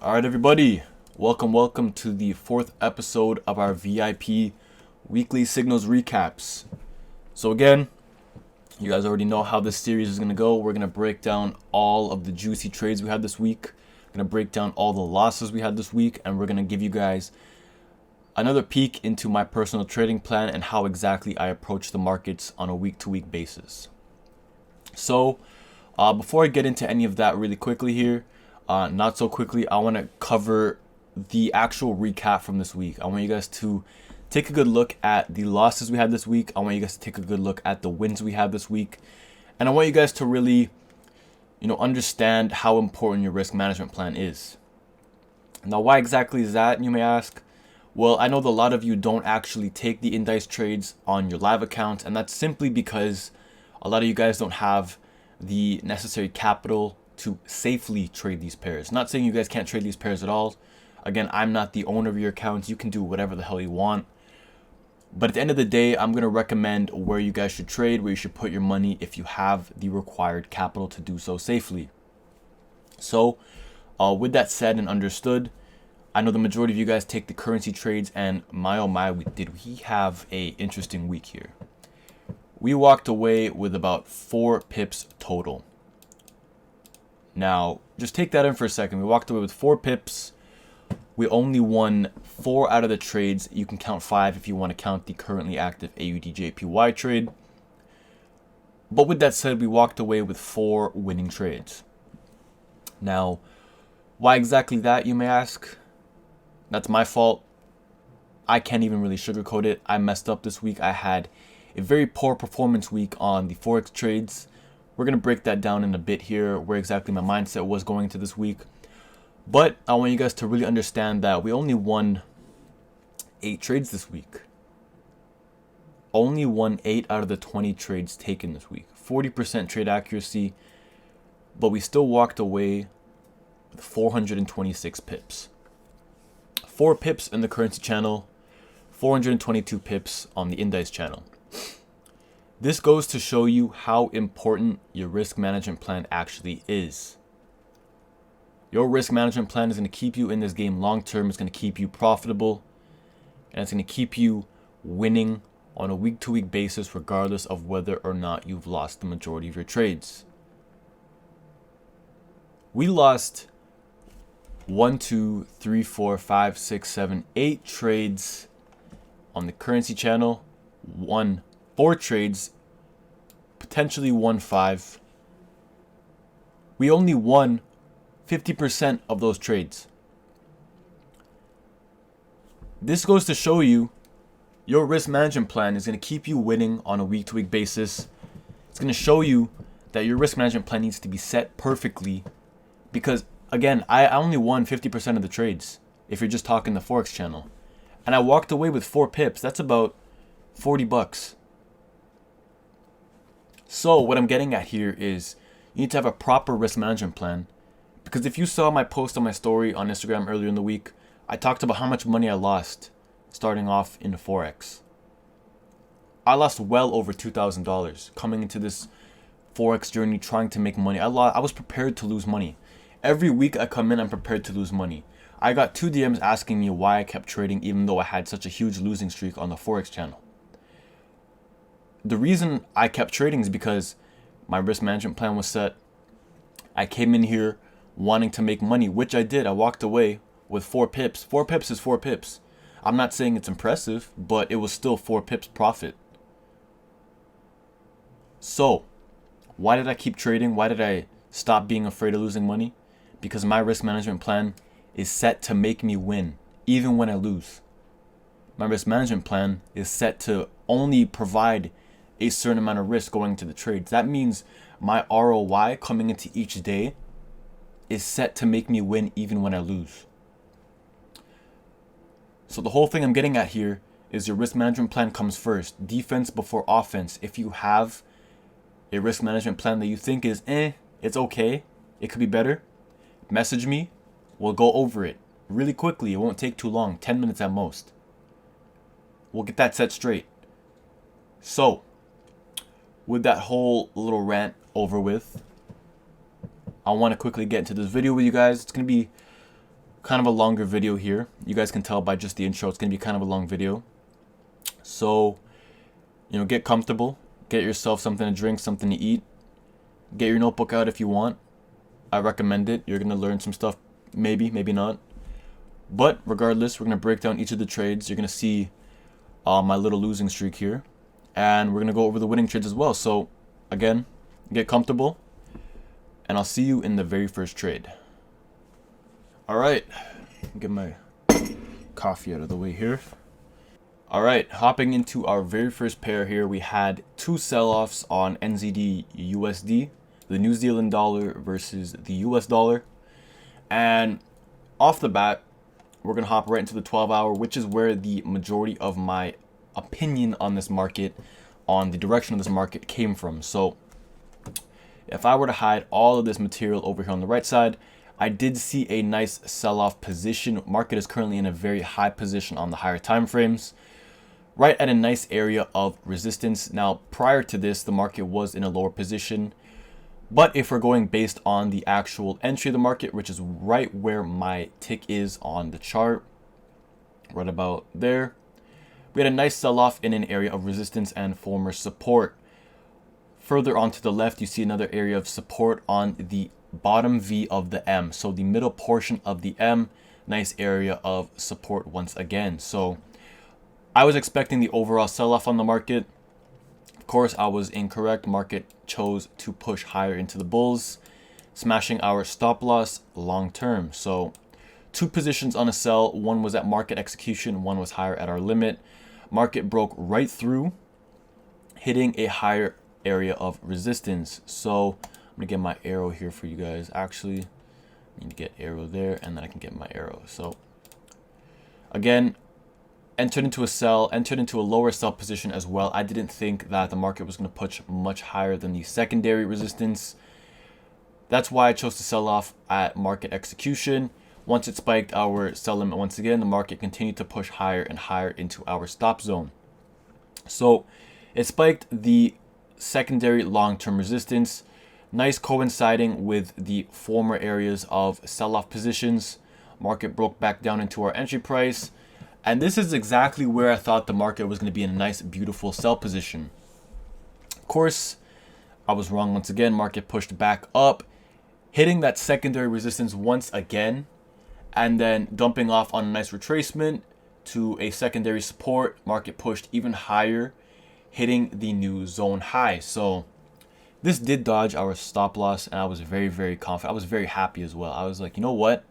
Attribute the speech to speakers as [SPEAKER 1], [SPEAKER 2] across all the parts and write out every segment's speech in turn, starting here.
[SPEAKER 1] Alright everybody, welcome to the fourth episode of our VIP weekly signals recaps. So again, you guys already know how this series is going to go. We're going to break down all of the juicy trades we had this week. We're going to break down all the losses we had this week, and we're going to give you guys another peek into my personal trading plan and how exactly I approach the markets on a week-to-week basis. So before I get into any of that really quickly here, not so quickly, I want to cover the actual recap from this week. I want you guys to take a good look at the losses we had this week. I want you guys to take a good look at the wins we had this week. And I want you guys to really, understand how important your risk management plan is. Now, why exactly is that, you may ask? Well, I know that a lot of you don't actually take the Invst trades on your live account, and that's simply because a lot of you guys don't have the necessary capital to safely trade these pairs. Not saying you guys can't trade these pairs at all. Again, I'm not the owner of your accounts. You can do whatever the hell you want. But at the end of the day, I'm going to recommend where you guys should trade, where you should put your money if you have the required capital to do so safely. So, with that said and understood, I know the majority of you guys take the currency trades, and my oh my, did we have a interesting week here. We walked away with about 4 pips total. Now, just take that in for a second. We walked away with 4 pips. We only won 4 out of the trades. You can count 5 if you want to count the currently active AUD/JPY trade. But with that said, we walked away with 4 winning trades. Now, why exactly that, you may ask? That's my fault. I can't even really sugarcoat it. I messed up this week. I had a very poor performance week on the Forex trades. We're going to break that down in a bit here, where exactly my mindset was going into this week. But I want you guys to really understand that we only won 8 trades this week. Only won 8 out of the 20 trades taken this week. 40% trade accuracy, but we still walked away with 426 pips. 4 pips in the currency channel, 422 pips on the Invst channel. This goes to show you how important your risk management plan actually is. Your risk management plan is going to keep you in this game long term. It's going to keep you profitable, and it's going to keep you winning on a week-to-week basis, regardless of whether or not you've lost the majority of your trades. We lost 1, 2, 3, 4, 5, 6, 7, 8 trades on the currency channel. 4 trades, potentially 5. We only won 50% of those trades. This goes to show you your risk management plan is going to keep you winning on a week-to-week basis. It's going to show you that your risk management plan needs to be set perfectly, because again, I only won 50% of the trades if you're just talking the Forex channel. And I walked away with 4 pips. That's about $40. So what I'm getting at here is you need to have a proper risk management plan. Because if you saw my post on my story on Instagram earlier in the week, I talked about how much money I lost starting off in the Forex. I lost well over $2,000 coming into this Forex journey trying to make money. I was prepared to lose money. Every week I come in, I'm prepared to lose money. I got 2 DMs asking me why I kept trading even though I had such a huge losing streak on the Forex channel. The reason I kept trading is because my risk management plan was set. I came in here wanting to make money, which I did. I walked away with 4 pips. 4 pips is 4 pips. I'm not saying it's impressive, but it was still 4 pips profit. So, why did I keep trading? Why did I stop being afraid of losing money? Because my risk management plan is set to make me win, even when I lose. My risk management plan is set to only provide a certain amount of risk going into the trades. That means my ROI coming into each day is set to make me win even when I lose. So the whole thing I'm getting at here is your risk management plan comes first. Defense before offense. If you have a risk management plan that you think is it's okay, it could be better, message me. We'll go over it really quickly. It won't take too long, 10 minutes at most. We'll get that set straight. So, with that whole little rant over with, I want to quickly get into this video with you guys. It's going to be kind of a longer video here. You guys can tell by just the intro, it's going to be kind of a long video. So, get comfortable, get yourself something to drink, something to eat, get your notebook out if you want. I recommend it. You're going to learn some stuff, maybe not. But regardless, we're going to break down each of the trades. You're going to see my little losing streak here. And we're going to go over the winning trades as well. So, again, get comfortable. And I'll see you in the very first trade. Alright, get my coffee out of the way here. Alright, hopping into our very first pair here, we had two sell-offs on NZD USD, the New Zealand dollar versus the US dollar. And off the bat, we're going to hop right into the 12-hour, which is where the majority of my opinion on this market, on the direction of this market came from. So if I were to hide all of this material over here on the right side, I did see a nice sell-off position. Market is currently in a very high position on the higher time frames, right at a nice area of resistance. Now, prior to this, the market was in a lower position. But if we're going based on the actual entry of the market, which is right where my tick is on the chart, right about there, we had a nice sell-off in an area of resistance and former support. Further on to the left, you see another area of support on the bottom V of the M. So the middle portion of the M, nice area of support once again. So I was expecting the overall sell-off on the market. Of course, I was incorrect. Market chose to push higher into the bulls, smashing our stop loss long term. So two positions on a sell. One was at market execution. One was higher at our limit. Market broke right through, hitting a higher area of resistance. So I'm going to get my arrow here for you guys. Actually, I need to get arrow there, and then I can get my arrow. So again, entered into a sell, entered into a lower sell position as well. I didn't think that the market was going to push much higher than the secondary resistance. That's why I chose to sell off at market execution. Once it spiked our sell limit once again, the market continued to push higher and higher into our stop zone. So it spiked the secondary long-term resistance, nice coinciding with the former areas of sell-off positions. Market broke back down into our entry price. And this is exactly where I thought the market was going to be in a nice, beautiful sell position. Of course, I was wrong once again. Market pushed back up, hitting that secondary resistance once again, and then dumping off on a nice retracement to a secondary support. Market pushed even higher, hitting the new zone high. So this did dodge our stop loss, and I was very, very confident. I was very happy as well. I was like, you know what?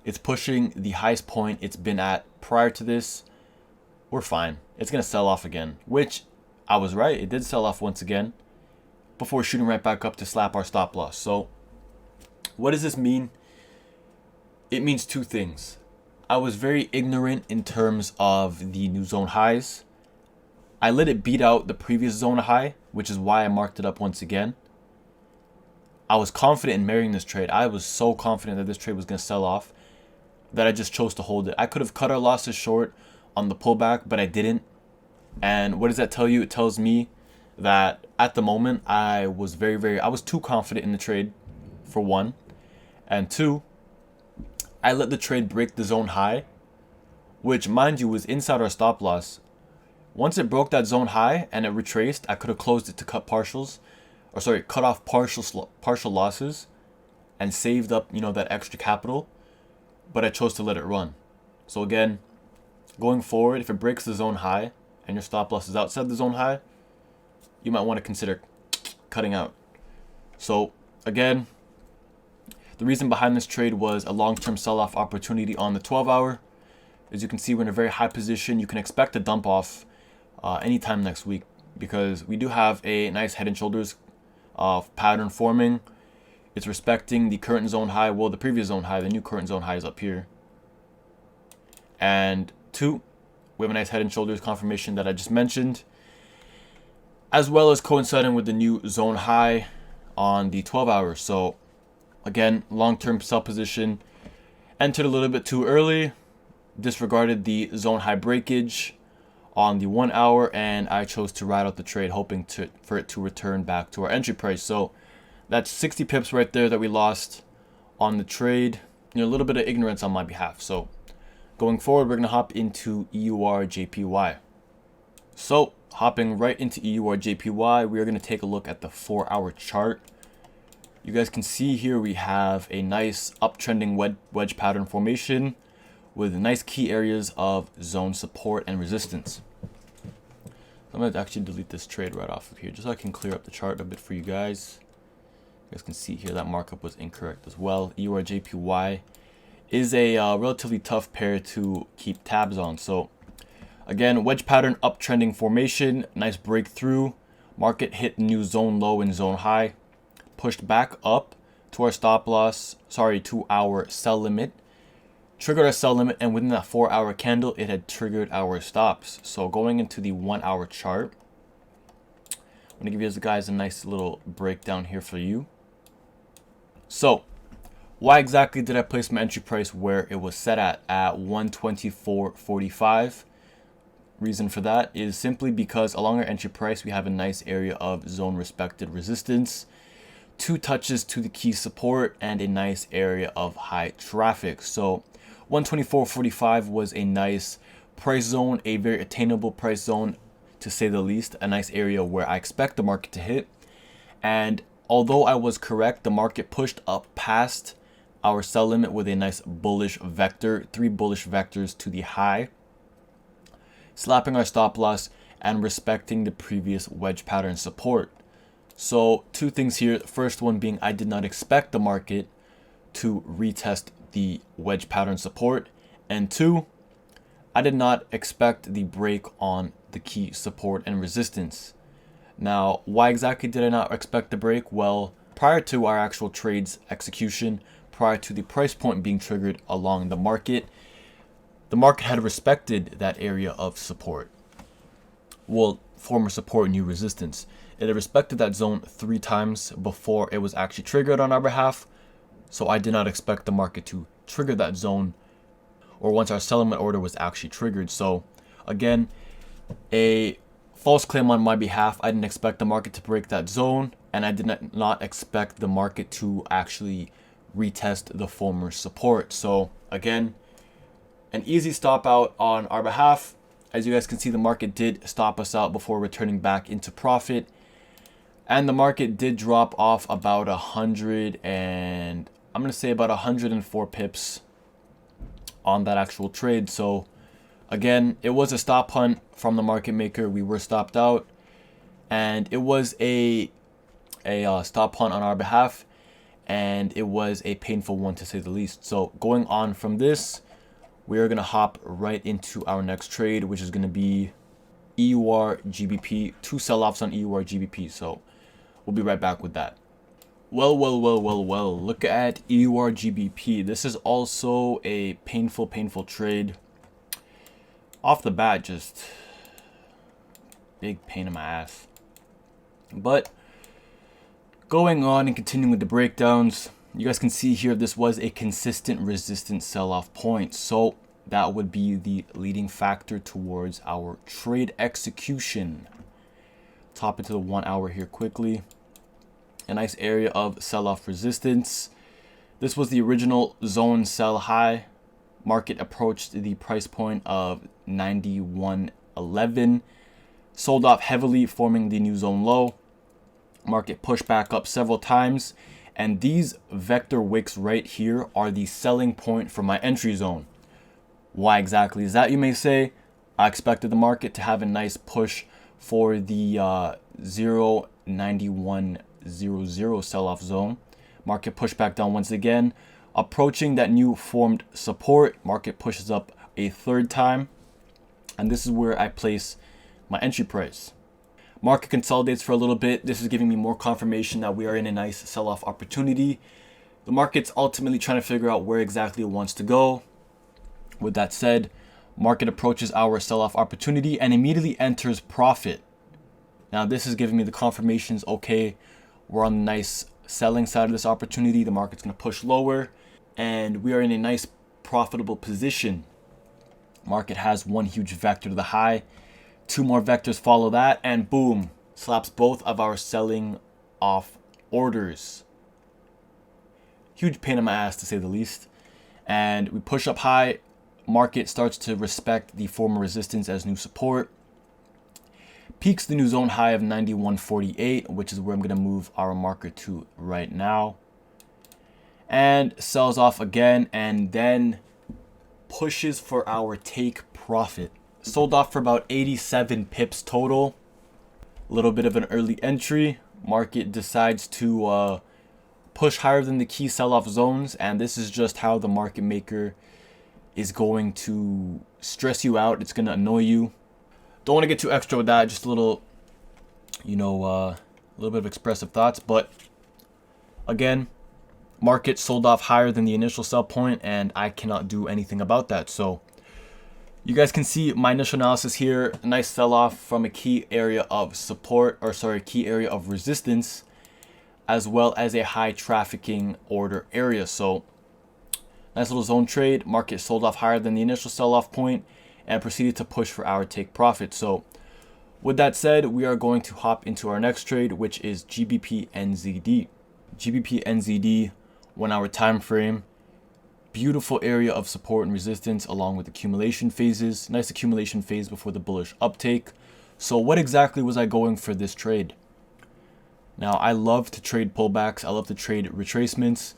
[SPEAKER 1] It's pushing the highest point it's been at prior to this. We're fine. It's going to sell off again, which I was right. It did sell off once again before shooting right back up to slap our stop loss. So what does this mean? It means two things. I was very ignorant in terms of the new zone highs. I let it beat out the previous zone high, which is why I marked it up once again. I was confident in marrying this trade. I was so confident that this trade was going to sell off that I just chose to hold it. I could have cut our losses short on the pullback, but I didn't. And what does that tell you? It tells me that at the moment I was I was too confident in the trade, for one. And two, I let the trade break the zone high, which, mind you, was inside our stop loss. Once it broke that zone high and it retraced, I could have closed it to cut off partial losses and saved up, that extra capital, but I chose to let it run. So again, going forward, if it breaks the zone high and your stop loss is outside the zone high, you might want to consider cutting out. So again, the reason behind this trade was a long-term sell-off opportunity on the 12-hour. As you can see, we're in a very high position. You can expect a dump off anytime next week, because we do have a nice head and shoulders pattern forming. It's respecting the current zone high, well, the previous zone high. The new current zone high is up here. And two, we have a nice head and shoulders confirmation that I just mentioned, as well as coinciding with the new zone high on the 12-hour. So again, long-term sell position, entered a little bit too early, disregarded the zone high breakage on the 1 hour, and I chose to ride out the trade, hoping for it to return back to our entry price. So that's 60 pips right there that we lost on the trade. a little bit of ignorance on my behalf. So going forward, we're going to hop into EUR/JPY. So hopping right into EUR/JPY, we are going to take a look at the 4-hour chart. You guys can see here we have a nice uptrending wedge pattern formation with nice key areas of zone support and resistance. I'm going to actually delete this trade right off of here just so I can clear up the chart a bit for you guys. You guys can see here that markup was incorrect as well. EUR/JPY is a relatively tough pair to keep tabs on. So again, wedge pattern uptrending formation, nice breakthrough. Market hit new zone low and zone high, pushed back up to our stop loss, to our sell limit, triggered our sell limit, and within that 4-hour candle, it had triggered our stops. So going into the 1-hour chart, I'm gonna give you guys a nice little breakdown here for you. So why exactly did I place my entry price where it was set at 124.45? Reason for that is simply because along our entry price, we have a nice area of zone respected resistance, 2 touches to the key support, and a nice area of high traffic. So 124.45 was a nice price zone, a very attainable price zone to say the least, a nice area where I expect the market to hit. And although I was correct, the market pushed up past our sell limit with a nice bullish vector, 3 bullish vectors to the high, slapping our stop loss and respecting the previous wedge pattern support. So 2 things here. The first one being I did not expect the market to retest the wedge pattern support. And 2, I did not expect the break on the key support and resistance. Now, why exactly did I not expect the break? Well, prior to our actual trade's execution, prior to the price point being triggered along the market had respected that area of support. Well, former support, new resistance. It had respected that zone 3 times before it was actually triggered on our behalf. So I did not expect the market to trigger that zone or once our settlement order was actually triggered. So again, a false claim on my behalf. I didn't expect the market to break that zone, and I did not expect the market to actually retest the former support. So again, an easy stop out on our behalf. As you guys can see, the market did stop us out before returning back into profit. And the market did drop off about 104 pips on that actual trade. So again, it was a stop hunt from the market maker. We were stopped out, and it was a stop hunt on our behalf, and it was a painful one to say the least. So going on from this, we are going to hop right into our next trade, which is going to be EUR/GBP, 2 sell-offs on EUR/GBP. So we'll be right back with that. Well, look at EUR/GBP. This is also a painful trade. Off the bat, just big pain in my ass. But going on and continuing with the breakdowns, you guys can see here this was a consistent resistance sell-off point. So that would be the leading factor towards our trade execution. Let's hop into the 1 hour here quickly. A nice area of sell-off resistance. This was the original zone sell high. Market approached the price point of 91.11. Sold off heavily, forming the new zone low. Market pushed back up several times. And these vector wicks right here are the selling point for my entry zone. Why exactly is that, you may say? I expected the market to have a nice push for the 0.9100 sell-off zone. Market pushed back down once again. Approaching that new formed support, market pushes up a 3rd time. And this is where I place my entry price. Market consolidates for a little bit. This is giving me more confirmation that we are in a nice sell-off opportunity. The market's ultimately trying to figure out where exactly it wants to go. With that said, market approaches our sell-off opportunity and immediately enters profit. Now this is giving me the confirmations, okay, we're on the nice selling side of this opportunity. The market's going to push lower and we are in a nice profitable position. Market has one huge vector to the high. 2 more vectors follow that, and boom, slaps both of our selling off orders. Huge pain in my ass to say the least. and we push up high. Market starts to respect the former resistance as new support, peaks the new zone high of 91.48, which is where I'm going to move our marker to right now, and sells off again, and then pushes for our take profit. Sold off for about 87 pips total. A little bit of an early entry. Market decides to push higher than the key sell-off zones, and this is just how the market maker is going to stress you out. It's going to annoy you. Don't want to get too extra with that. Just a little, a little bit of expressive thoughts. But again, market sold off higher than the initial sell point, and I cannot do anything about that. So you guys can see my initial analysis here. A nice sell-off from a key area of support, key area of resistance, as well as a high trafficking order area. So nice little zone trade. Market sold off higher than the initial sell-off point and proceeded to push for our take profit. So with that said, we are going to hop into our next trade, which is GBP NZD. GBP NZD 1 hour time frame. Beautiful area of support and resistance along with accumulation phases. Nice accumulation phase before the bullish uptake. So what exactly was I going for this trade? Now, I love to trade pullbacks. I love to trade retracements.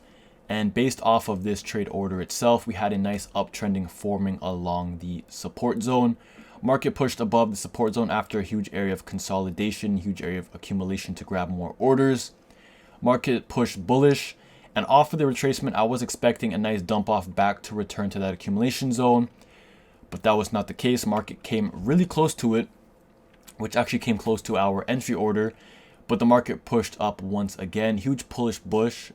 [SPEAKER 1] And based off of this trade order itself, we had a nice uptrending forming along the support zone. Market pushed above the support zone after a huge area of consolidation, huge area of accumulation to grab more orders. Market pushed bullish, and off of the retracement, I was expecting a nice dump off back to return to that accumulation zone, but that was not the case. Market came really close to it, which actually came close to our entry order, but the market pushed up once again. Huge bullish push.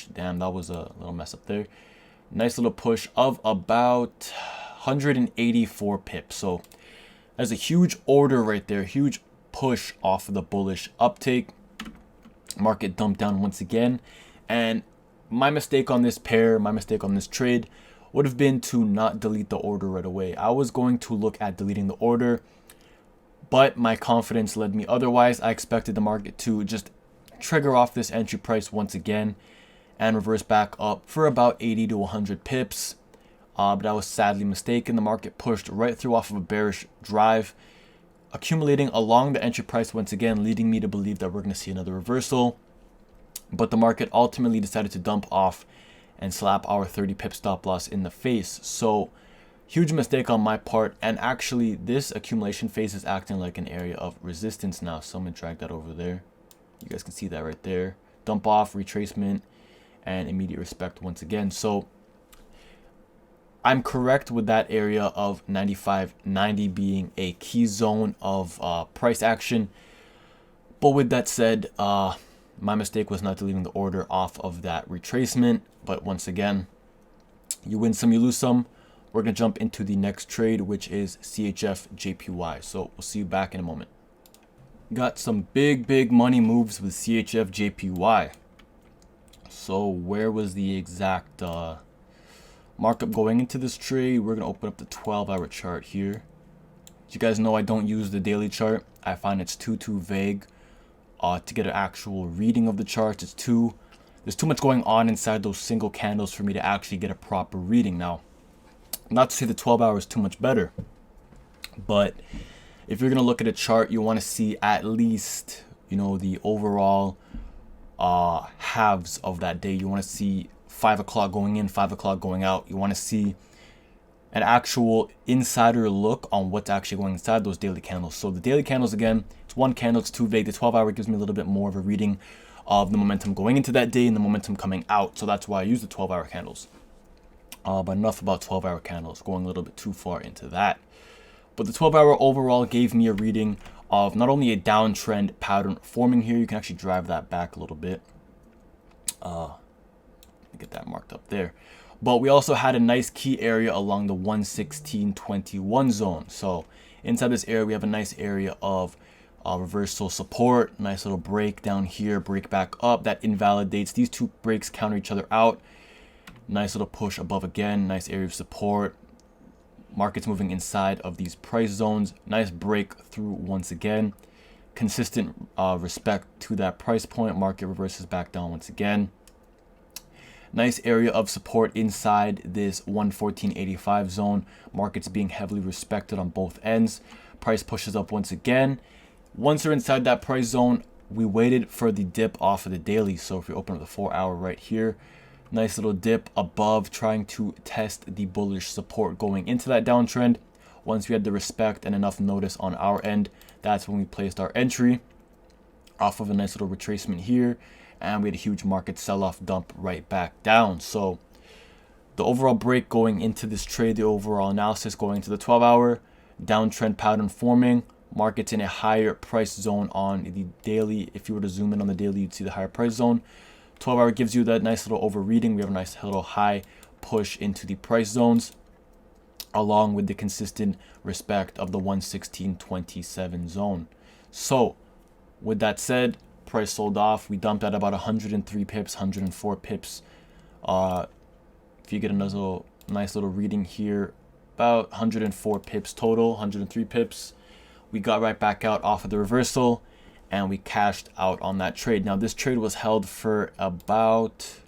[SPEAKER 1] Damn, that was a little mess up there. Nice little push of about 184 pips. So that's a huge order right there. Huge push off of the bullish uptake. Market dumped down once again. And my mistake on this pair, my mistake on this trade would have been to not delete the order right away. I was going to look at deleting the order, but my confidence led me otherwise. I expected the market to just trigger off this entry price once again and reverse back up for about 80 to 100 pips, but I was sadly mistaken. The market pushed right through off of a bearish drive, accumulating along the entry price once again, leading me to believe that we're going to see another reversal, but the market ultimately decided to dump off and slap our 30 pip stop loss in the face. So huge mistake on my part, and actually this accumulation phase is acting like an area of resistance now, so I'm going to drag that over there. You guys can see that right there. Dump off, retracement, and immediate respect once again. So I'm correct with that area of 95.90 being a key zone of price action. But with that said, my mistake was not deleting the order off of that retracement. But once again, you win some, you lose some. We're going to jump into the next trade, which is CHF JPY. So we'll see you back in a moment. Got some big money moves with CHF JPY. So where was the exact markup going into this trade? We're going to open up the 12-hour chart here. As you guys know, I don't use the daily chart. I find it's too vague to get an actual reading of the charts. There's too much going on inside those single candles for me to actually get a proper reading. Now, not to say the 12-hour is too much better, but if you're going to look at a chart, you want to see at least, the overall halves of that day. You want to see 5 o'clock going in, 5 o'clock going out. You want to see an actual insider look on what's actually going inside those daily candles. So the daily candles, again, it's one candle, it's too vague. The 12-hour gives me a little bit more of a reading of the momentum going into that day and the momentum coming out. So that's why I use the 12-hour candles. But enough about 12-hour candles, going a little bit too far into that. But the 12-hour overall gave me a reading of not only a downtrend pattern forming here. You can actually drive that back a little bit. Get that marked up there. But we also had a nice key area along the 116.21 zone. So inside this area, we have a nice area of reversal support. Nice little break down here, break back up. That invalidates. These two breaks counter each other out. Nice little push above again. Nice area of support. Markets moving inside of these price zones. Nice breakthrough once again. Consistent respect to that price point. Market reverses back down once again. Nice area of support inside this 114.85 zone. Market's being heavily respected on both ends. Price pushes up once again. Once we're inside that price zone, we waited for the dip off of the daily. So if we open up the 4-hour right here, nice little dip above, trying to test the bullish support going into that downtrend. Once we had the respect and enough notice on our end, that's when we placed our entry off of a nice little retracement here, and we had a huge market sell-off dump right back down. So the overall break going into this trade, the overall analysis going into the 12-hour, downtrend pattern forming, markets in a higher price zone on the daily. If you were to zoom in on the daily, you'd see the higher price zone. 12-hour gives you that nice little overreading. We have a nice little high push into the price zones, along with the consistent respect of the 116.27 zone. So with that said, price sold off. We dumped at about 103 pips, 104 pips. If you get a nice little reading here, about 104 pips total, 103 pips. We got right back out off of the reversal, and we cashed out on that trade. Now this trade was held for about,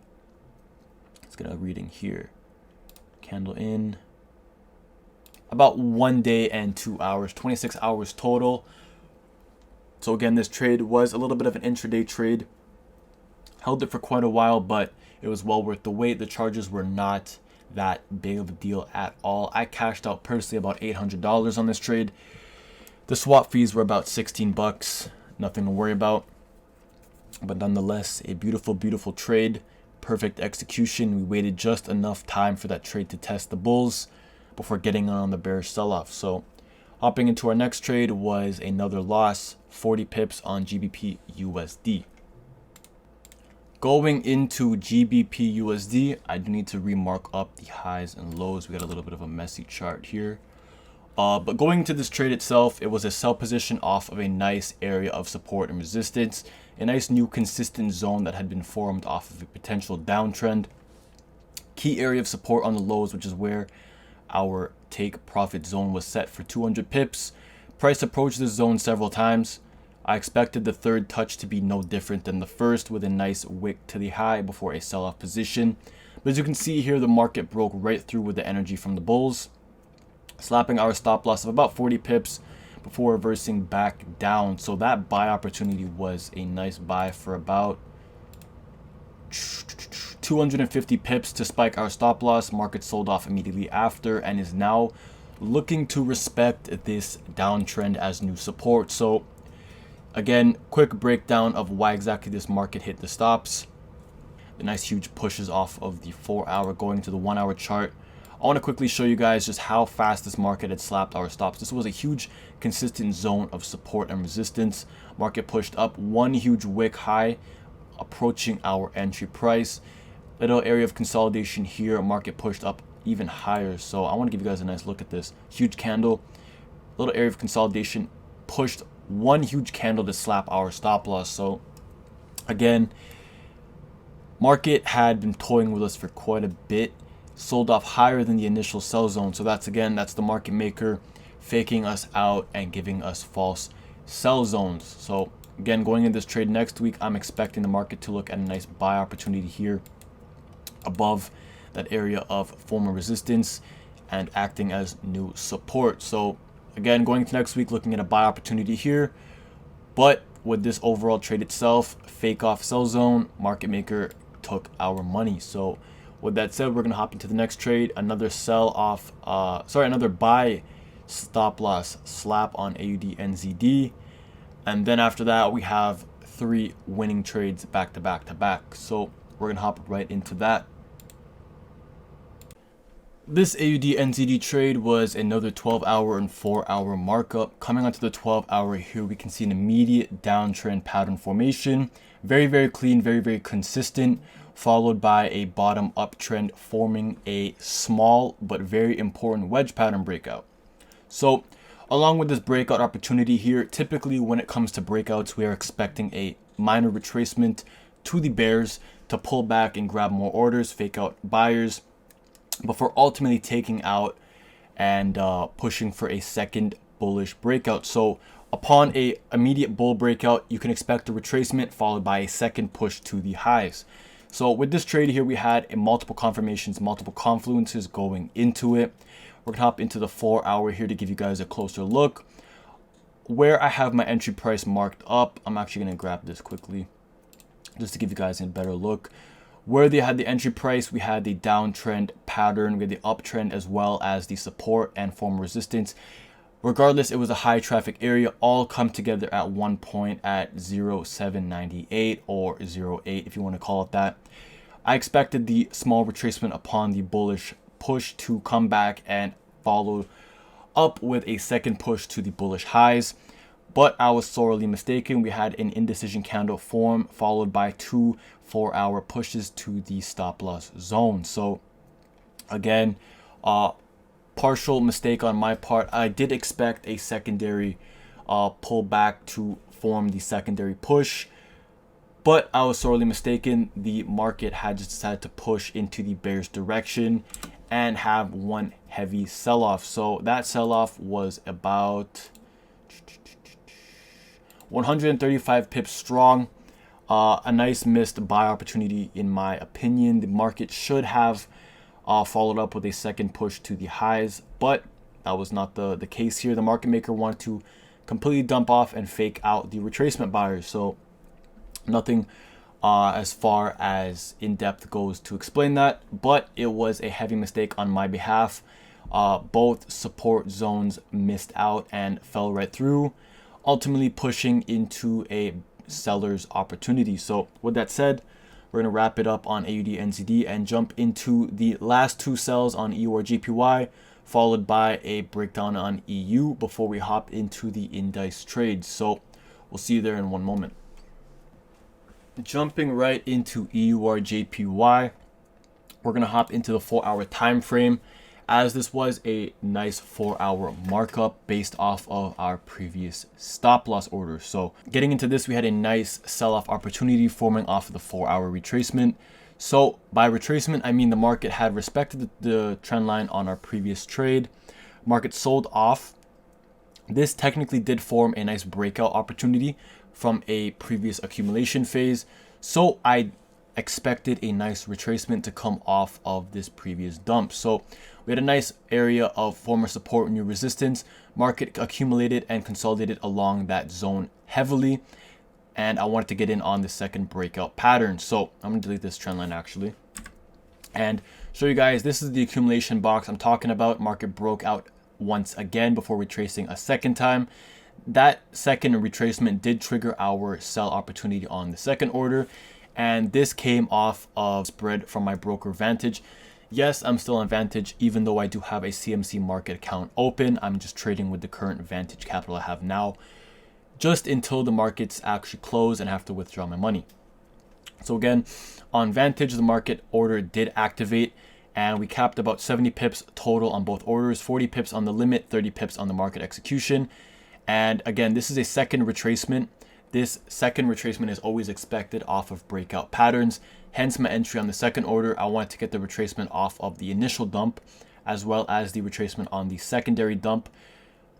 [SPEAKER 1] let's get a reading here, candle in, about 1 day and 2 hours, 26 hours total. So again, this trade was a little bit of an intraday trade. Held it for quite a while, but it was well worth the wait. The charges were not that big of a deal at all. I cashed out personally about $800 on this trade. The swap fees were about 16 bucks. Nothing to worry about. But nonetheless, a beautiful, beautiful trade. Perfect execution. We waited just enough time for that trade to test the bulls before getting on the bearish sell-off. So hopping into our next trade was another loss, 40 pips on GBP USD. Going into GBP USD, I do need to remark up the highs and lows. We got a little bit of a messy chart here. But going into this trade itself, it was a sell position off of a nice area of support and resistance, a nice new consistent zone that had been formed off of a potential downtrend. Key area of support on the lows, which is where our take profit zone was set for 200 pips. Price approached this zone several times. I expected the third touch to be no different than the first, with a nice wick to the high before a sell-off position. But as you can see here, the market broke right through with the energy from the bulls, slapping our stop loss of about 40 pips before reversing back down. So that buy opportunity was a nice buy for about 250 pips to spike our stop loss. Market sold off immediately after and is now looking to respect this downtrend as new support. So again, quick breakdown of why exactly this market hit the stops. The nice huge pushes off of the 4-hour going to the 1-hour chart. I want to quickly show you guys just how fast this market had slapped our stops. This was a huge consistent zone of support and resistance. Market pushed up one huge wick high, approaching our entry price. Little area of consolidation here. Market pushed up even higher. So I want to give you guys a nice look at this. Huge candle, little area of consolidation, pushed one huge candle to slap our stop loss. So again, market had been toying with us for quite a bit. Sold off higher than the initial sell zone. So that's the market maker faking us out and giving us false sell zones. So again, going in this trade next week, I'm expecting the market to look at a nice buy opportunity here above that area of former resistance and acting as new support. So again, going into next week, looking at a buy opportunity here, but with this overall trade itself, fake off sell zone, market maker took our money. So with that said, we're gonna hop into the next trade. Another another buy stop loss slap on AUD NZD, and then after that we have 3 winning trades back to back to back. So we're gonna hop right into that. This AUD NZD trade was another 12-hour and 4-hour markup. Coming onto the 12-hour here, we can see an immediate downtrend pattern formation. Very, very clean, very, very consistent, followed by a bottom uptrend forming a small but very important wedge pattern breakout. So along with this breakout opportunity here, typically when it comes to breakouts, we are expecting a minor retracement to the bears to pull back and grab more orders, fake out buyers, before ultimately taking out and pushing for a second bullish breakout. So upon a immediate bull breakout, you can expect a retracement followed by a second push to the highs. So with this trade here, we had a multiple confirmations, multiple confluences going into it. We're gonna hop into the 4 hour here to give you guys a closer look. Where I have my entry price marked up, I'm actually gonna grab this quickly just to give you guys a better look. Where they had the entry price, we had the downtrend pattern, we had the uptrend, as well as the support and form resistance. Regardless, it was a high traffic area, all come together at one point at 0798 or 08 if you want to call it that. I expected the small retracement upon the bullish push to come back and follow up with a second push to the bullish highs, but I was sorely mistaken. We had an indecision candle form followed by 2 4-hour pushes to the stop loss zone. So again, partial mistake on my part. I did expect a secondary pullback to form the secondary push, but I was sorely mistaken. The market had just decided to push into the bearish direction and have one heavy sell-off. So that sell-off was about 135 pips strong. A nice missed buy opportunity in my opinion. The market should have followed up with a second push to the highs, but that was not the case here. The market maker wanted to completely dump off and fake out the retracement buyers. So nothing as far as in-depth goes to explain that, but it was a heavy mistake on my behalf. Both support zones missed out and fell right through, ultimately pushing into a seller's opportunity. So with that said, we're going to wrap it up on AUD NZD and jump into the last two sells on EUR JPY, followed by a breakdown on EU before we hop into the indice trades. So we'll see you there in one moment. Jumping right into EUR JPY, we're going to hop into the 4-hour time frame, as this was a nice 4-hour markup based off of our previous stop loss order. So getting into this, we had a nice sell-off opportunity forming off of the 4-hour retracement. So by retracement, I mean the market had respected the trend line on our previous trade. Market sold off. This technically did form a nice breakout opportunity from a previous accumulation phase. So I expected a nice retracement to come off of this previous dump. So we had a nice area of former support, new resistance. Market accumulated and consolidated along that zone heavily, and I wanted to get in on the second breakout pattern. So I'm gonna delete this trend line actually and show you guys, this is the accumulation box I'm talking about. Market broke out once again before retracing a second time. That second retracement did trigger our sell opportunity on the second order, and this came off of spread from my broker Vantage. Yes, I'm still on Vantage, even though I do have a CMC market account open. I'm just trading with the current Vantage capital I have now, just until the markets actually close and have to withdraw my money. So again, on Vantage, the market order did activate, and we capped about 70 pips total on both orders, 40 pips on the limit, 30 pips on the market execution. And again, this is a second retracement. This second retracement is always expected off of breakout patterns. Hence my entry on the second order. I wanted to get the retracement off of the initial dump, as well as the retracement on the secondary dump,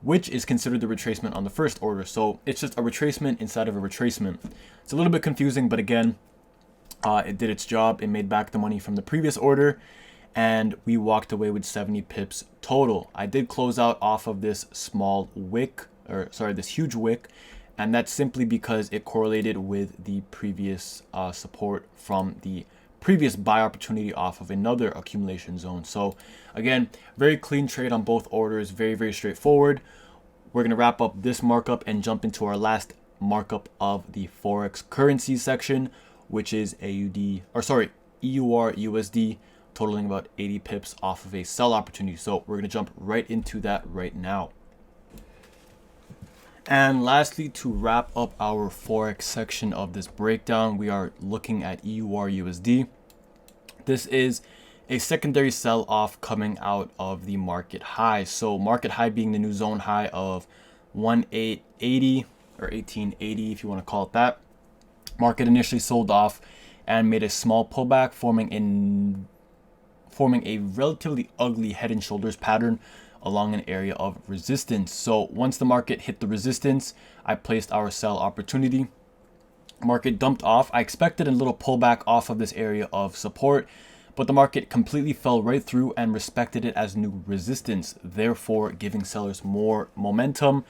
[SPEAKER 1] which is considered the retracement on the first order. So it's just a retracement inside of a retracement. It's a little bit confusing, but again, it did its job. It made back the money from the previous order, and we walked away with 70 pips total. I did close out off of this small wick, or sorry, this huge wick, and that's simply because it correlated with the previous support from the previous buy opportunity off of another accumulation zone. So again, very clean trade on both orders, very, very straightforward. We're gonna wrap up this markup and jump into our last markup of the Forex currency section, which is EUR USD, totaling about 80 pips off of a sell opportunity. So we're gonna jump right into that right now. And lastly, to wrap up our Forex section of this breakdown, we are looking at EUR USD. This is a secondary sell-off coming out of the market high. So market high being the new zone high of 1880 or 1880 if you want to call it that. Market initially sold off and made a small pullback, forming a relatively ugly head and shoulders pattern along an area of resistance. So once the market hit the resistance, I placed our sell opportunity. Market dumped off. I expected a little pullback off of this area of support, but the market completely fell right through and respected it as new resistance, therefore giving sellers more momentum,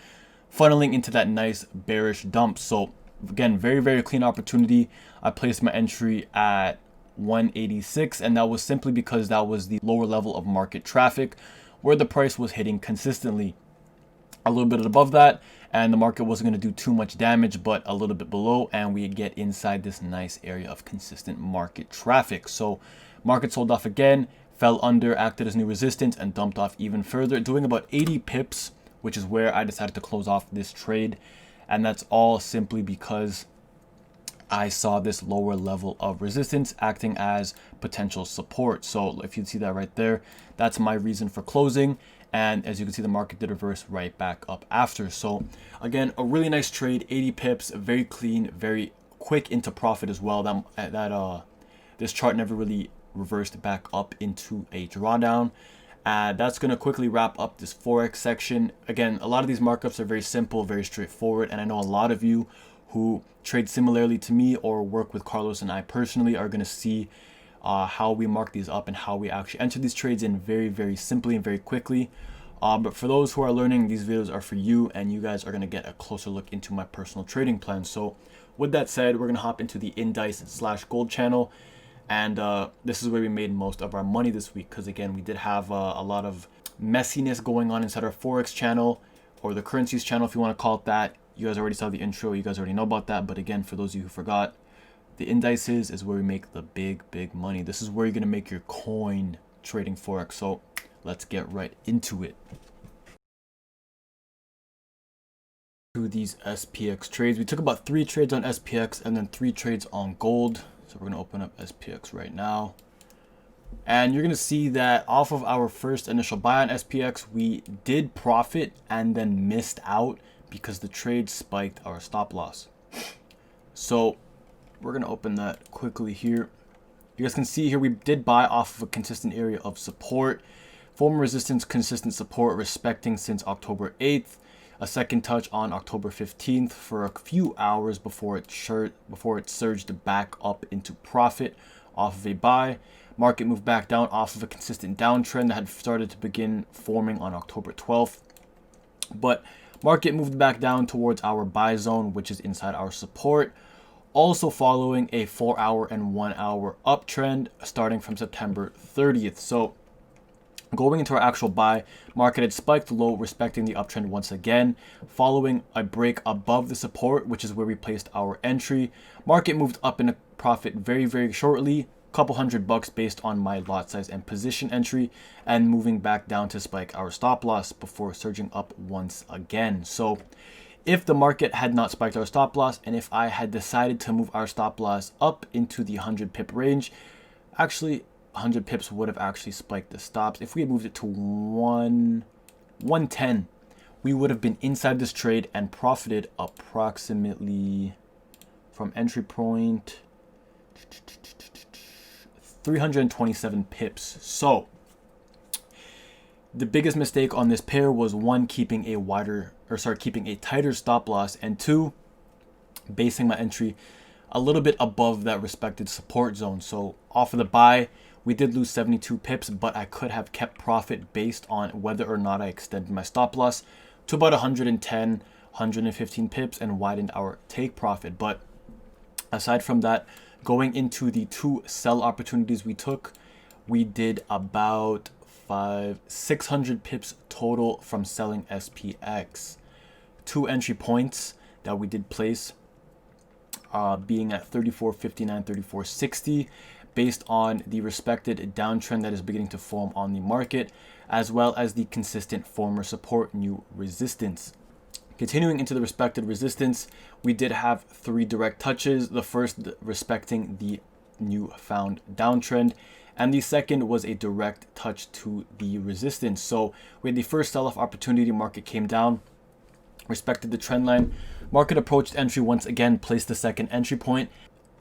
[SPEAKER 1] funneling into that nice bearish dump. So again, very clean opportunity. I placed my entry at 186, and that was simply because that was the lower level of market traffic where the price was hitting consistently. A little bit above that, and the market wasn't going to do too much damage, but a little bit below, and we get inside this nice area of consistent market traffic. So market sold off again, fell under, acted as new resistance, and dumped off even further, doing about 80 pips, which is where I decided to close off this trade. And that's all simply because I saw this lower level of resistance acting as potential support. So if you see that right there, that's my reason for closing. And as you can see, the market did reverse right back up after. So again, a really nice trade, 80 pips, very clean, very quick into profit as well. This chart never really reversed back up into a drawdown. That's going to quickly wrap up this Forex section. Again, a lot of these markups are very simple, very straightforward. And I know a lot of you who trade similarly to me or work with Carlos and I personally are going to see how we mark these up and how we actually enter these trades in very simply and very quickly. But for those who are learning, these videos are for you, and you guys are going to get a closer look into my personal trading plan. So with that said, we're going to hop into the Invst/gold channel. And this is where we made most of our money this week, because again, we did have a lot of messiness going on inside our Forex channel, or the currencies channel, if you want to call it that. You guys already saw the intro. You guys already know about that. But again, for those of you who forgot, the indices is where we make the big money. This is where you're going to make your coin trading Forex. So let's get right into it. To these SPX trades, we took about 3 trades on SPX and then 3 trades on gold. So we're going to open up SPX right now. And you're going to see that off of our first initial buy on SPX, we did profit and then missed out because the trade spiked our stop loss. So we're going to open that quickly here. You guys can see here we did buy off of a consistent area of support. Former resistance, consistent support, respecting since October 8th. A second touch on October 15th for a few hours before it surged back up into profit off of a buy. Market moved back down off of a consistent downtrend that had started to begin forming on October 12th. But market moved back down towards our buy zone, which is inside our support. Also following a 4-hour and 1-hour uptrend starting from September 30th. So going into our actual buy, market had spiked low, respecting the uptrend once again, following a break above the support, which is where we placed our entry. Market moved up in a profit very shortly, couple $100 based on my lot size and position entry, and moving back down to spike our stop loss before surging up once again. So if the market had not spiked our stop loss, and if I had decided to move our stop loss up into the 100 pip range, actually 100 pips would have actually spiked the stops. If we had moved it to 110, we would have been inside this trade and profited approximately from entry point 327 pips. So the biggest mistake on this pair was, 1, keeping a tighter stop loss, and 2, basing my entry a little bit above that respected support zone. So off of the buy, we did lose 72 pips, but I could have kept profit based on whether or not I extended my stop loss to about 110, 115 pips and widened our take profit. But aside from that, going into the 2 sell opportunities we took, we did about 600 pips total from selling SPX. 2 entry points that we did place being at 34.59, 34.60, based on the respected downtrend that is beginning to form on the market, as well as the consistent former support, new resistance. Continuing into the respected resistance, we did have 3 direct touches. The first respecting the newfound downtrend, and the second was a direct touch to the resistance. So we had the first sell-off opportunity, market came down, respected the trend line, market approached entry once again, placed the second entry point,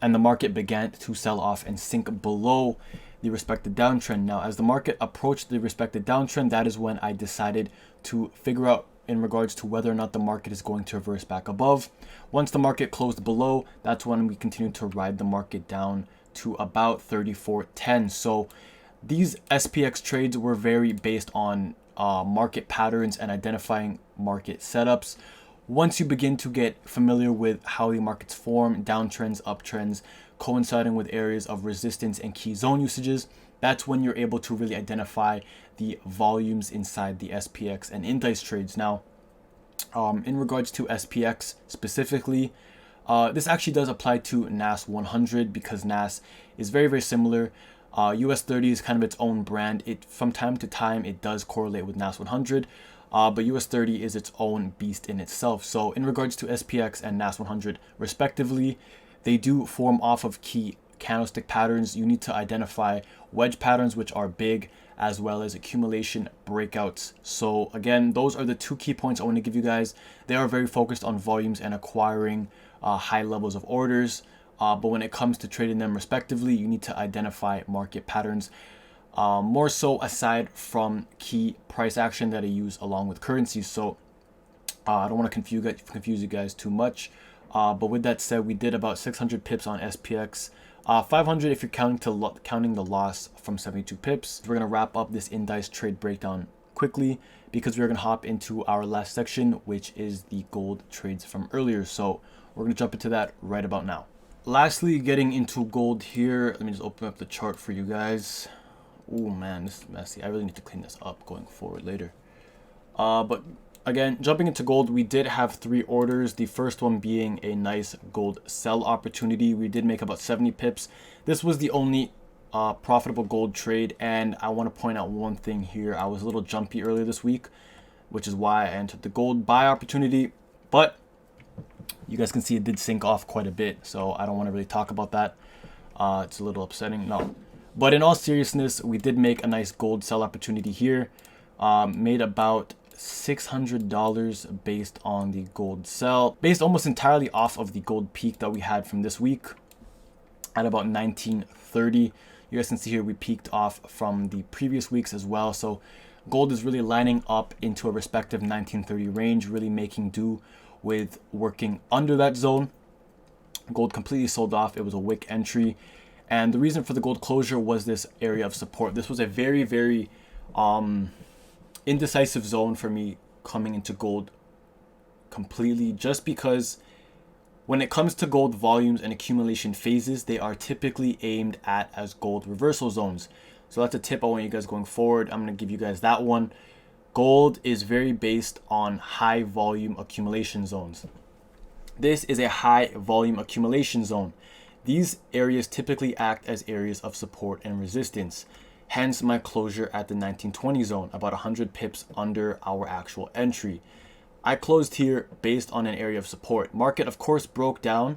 [SPEAKER 1] and the market began to sell off and sink below the respected downtrend. Now, as the market approached the respected downtrend, that is when I decided to figure out in regards to whether or not the market is going to reverse back above. Once the market closed below, that's when we continue to ride the market down to about 34.10. So these SPX trades were very based on market patterns and identifying market setups. Once you begin to get familiar with how the markets form, downtrends, uptrends, coinciding with areas of resistance and key zone usages, that's when you're able to really identify the volumes inside the SPX and Invst trades. Now, in regards to SPX specifically, this actually does apply to NAS 100 because NAS is very, very similar. US 30 is kind of its own brand. It from time to time it does correlate with NAS 100, but US 30 is its own beast in itself. So in regards to SPX and NAS 100 respectively, they do form off of key candlestick patterns. You need to identify wedge patterns, which are big, as well as accumulation breakouts. So again, those are the two key points I want to give you guys. They are very focused on volumes and acquiring high levels of orders. But when it comes to trading them respectively, you need to identify market patterns. More so aside from key price action that I use along with currencies. So I don't want to confuse you guys too much. But with that said, we did about 600 pips on SPX. 500 if you're counting the loss from 72 pips. We're going to wrap up this Invst trade breakdown quickly because we're going to hop into our last section, which is the gold trades from earlier. So we're going to jump into that right about now. Lastly, getting into gold here. Let me just open up the chart for you guys. Oh man, this is messy. I really need to clean this up going forward later. But again, jumping into gold, we did have 3 orders. The first one being a nice gold sell opportunity. We did make about 70 pips. This was the only profitable gold trade. And I want to point out one thing here. I was a little jumpy earlier this week, which is why I entered the gold buy opportunity. But you guys can see it did sink off quite a bit. So I don't want to really talk about that. It's a little upsetting. No. But in all seriousness, we did make a nice gold sell opportunity here. Made about $600 based on the gold sell, based almost entirely off of the gold peak that we had from this week at about 1930. You guys can see here we peaked off from the previous weeks as well. So gold is really lining up into a respective 1930 range, really making do with working under that zone. Gold completely sold off. It was a wick entry. And the reason for the gold closure was this area of support. This was a very, very indecisive zone for me coming into gold completely, just because when it comes to gold volumes and accumulation phases, they are typically aimed at as gold reversal zones. So that's a tip I want you guys going forward. I'm going to give you guys that one. Gold is very based on high volume accumulation zones. This is a high volume accumulation zone. These areas typically act as areas of support and resistance. Hence my closure at the 1920 zone, about 100 pips under our actual entry. I closed here based on an area of support. Market, of course, broke down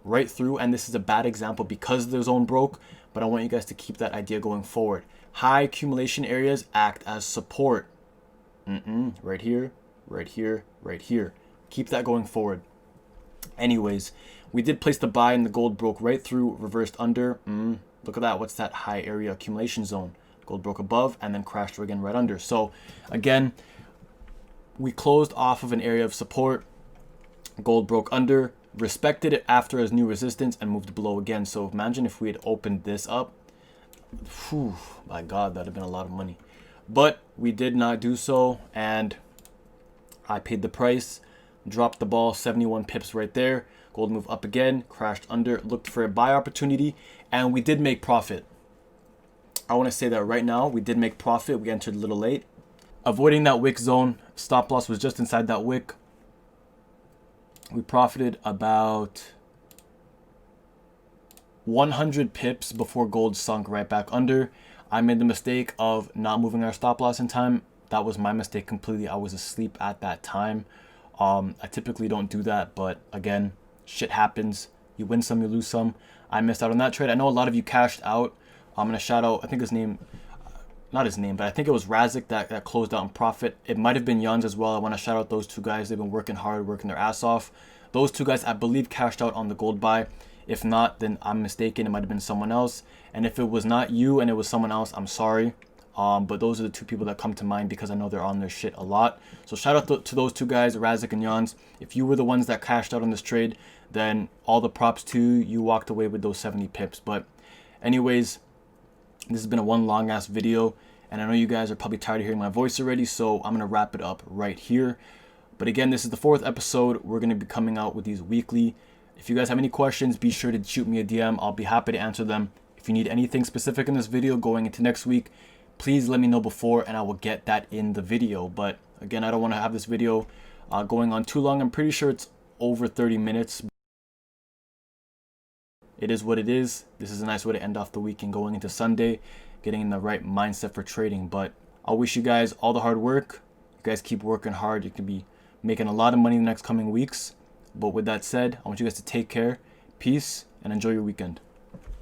[SPEAKER 1] right through, and this is a bad example because the zone broke, but I want you guys to keep that idea going forward. High accumulation areas act as support. Right here, right here, right here. Keep that going forward. Anyways, we did place the buy and the gold broke right through, reversed under. Look at that. What's that high area accumulation zone? Gold broke above and then crashed again right under. So again, we closed off of an area of support. Gold broke under, respected it after as new resistance and moved below again. So imagine if we had opened this up. Whew, my God, that'd have been a lot of money. But we did not do so, and I paid the price. Dropped the ball, 71 pips right there. Gold moved up again, crashed under, looked for a buy opportunity, and we did make profit. I want to say that right now, we did make profit. We entered a little late. Avoiding that wick zone, stop loss was just inside that wick. We profited about 100 pips before gold sunk right back under. I made the mistake of not moving our stop loss in time. That was my mistake completely. I was asleep at that time. I typically don't do that, but again, shit happens. You win some, you lose some. I missed out on that trade. I know a lot of you cashed out. I'm going to shout out, I think his name, not his name, but I think it was Razik that closed out in profit. It might have been Yuns as well. I want to shout out those two guys. They've been working hard, working their ass off. Those two guys, I believe, cashed out on the gold buy. If not, then I'm mistaken. It might have been someone else. And if it was not you and it was someone else, I'm sorry. But those are the two people that come to mind because I know they're on their shit a lot. So shout out to those two guys, Razik and Jans. If you were the ones that cashed out on this trade, then all the props to you. You walked away with those 70 pips. But anyways, this has been a one long ass video, and I know you guys are probably tired of hearing my voice already, so I'm going to wrap it up right here. But again, this is the 4th episode. We're going to be coming out with these weekly. If you guys have any questions, be sure to shoot me a DM. I'll be happy to answer them. If you need anything specific in this video going into next week, please let me know before and I will get that in the video. But again, I don't want to have this video going on too long. I'm pretty sure it's over 30 minutes. It is what it is. This is a nice way to end off the week and going into Sunday, getting in the right mindset for trading. But I'll wish you guys all the hard work. You guys keep working hard. You can be making a lot of money in the next coming weeks. But with that said, I want you guys to take care, peace, and enjoy your weekend.